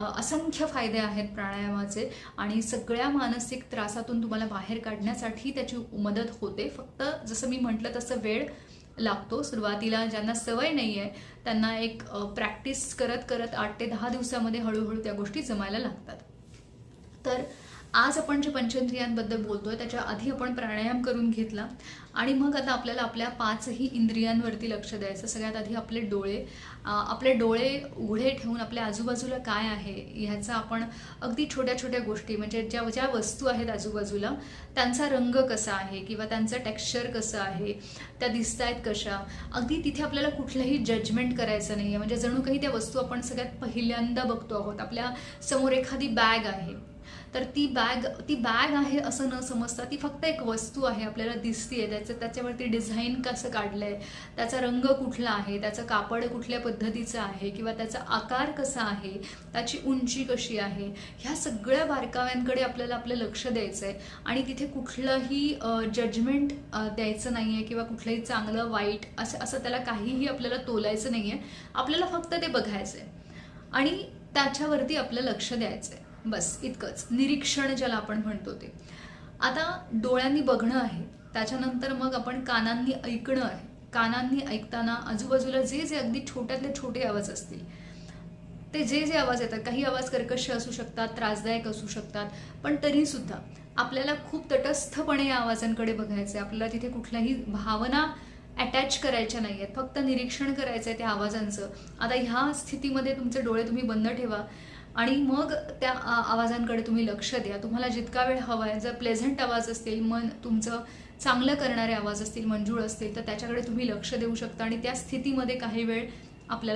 असंख्य फायदे आहेत प्राणायामाचे आणि सगळ्या मानसिक त्रासातून तुम्हाला बाहेर काढण्यासाठी त्याची मदत होते. फक्त जसं मी म्हटलं तसं वेळ लागतो. सुरुवातीला ज्यांना सवय नाही आहे त्यांना एक प्रॅक्टिस करत करत 8 ते 10 दिवसामध्ये हळूहळू त्या गोष्टी जमायला लागतात. तर आज आपण जे पंचेंद्रियांबद्दल बोलतोय त्याच्या आधी आपण प्राणायाम करून घेतला आणि मग आता आपल्याला आपल्या 5ही इंद्रियांवरती लक्ष द्यायचं. सगळ्यात आधी आपले डोळे उघडे ठेवून आपल्या आजूबाजूला काय आहे ह्याचा आपण अगदी छोट्या छोट्या गोष्टी म्हणजे ज्या ज्या वस्तू आहेत आजूबाजूला त्यांचा रंग कसा आहे किंवा त्यांचं टेक्स्चर कसं आहे, त्या दिसत आहेत कशा, अगदी तिथे आपल्याला कुठलंही जजमेंट करायचं नाही आहे. म्हणजे जणू काही त्या वस्तू आपण सगळ्यात पहिल्यांदा बघतो आहोत. आपल्या समोर एखादी बॅग आहे तर ती बॅग आहे असं न समजता ती फक्त एक वस्तू आहे, आपल्याला दिसतीये. त्याच्यावरती डिझाईन कसं काढलंय, त्याचा रंग कुठला आहे, त्याचं कापड कुठल्या पद्धतीचं आहे किंवा त्याचा आकार कसा आहे, त्याची उंची कशी आहे, ह्या सगळ्या बारकाव्यांकडे आपल्याला आपलं लक्ष द्यायचं आहे. आणि तिथे कुठलंही जजमेंट द्यायचं नाही आहे किंवा कुठलंही चांगलं वाईट असं त्याला काहीही आपल्याला तोलायचं नाही आहे. आपल्याला फक्त ते बघायचं आहे आणि त्याच्यावरती आपलं लक्ष द्यायचं आहे. बस इतकंच. निरीक्षण ज्याला आपण म्हणतो ते. आता डोळ्यांनी बघणं आहे, त्याच्यानंतर मग आपण कानांनी ऐकणं आहे. कानांनी ऐकताना आजूबाजूला जे जे अगदी छोट्यातले छोटे आवाज असतील ते जे आवाज येतात, काही आवाज कर्कश असू शकतात, त्रासदायक असू शकतात, पण तरीसुद्धा आपल्याला खूप तटस्थपणे या आवाजांकडे बघायचं आहे. आपल्याला तिथे कुठल्याही भावना अटॅच करायच्या नाही आहेत, फक्त निरीक्षण करायचं आहे त्या आवाजांचं. आता ह्या स्थितीमध्ये तुमचे डोळे तुम्ही बंद ठेवा आणि मग त्या आवाजांकडे तुम्ही लक्ष द्या. तुम्हाला जितका वेळ हवा आहे, जर प्लेझंट आवाज असतील, मन तुमचं चांगलं करणारे आवाज असतील, मंजूळ असतील, तर त्याच्याकडे तुम्ही लक्ष देऊ शकता आणि त्या स्थितीमध्ये काही वेळ आपल्याला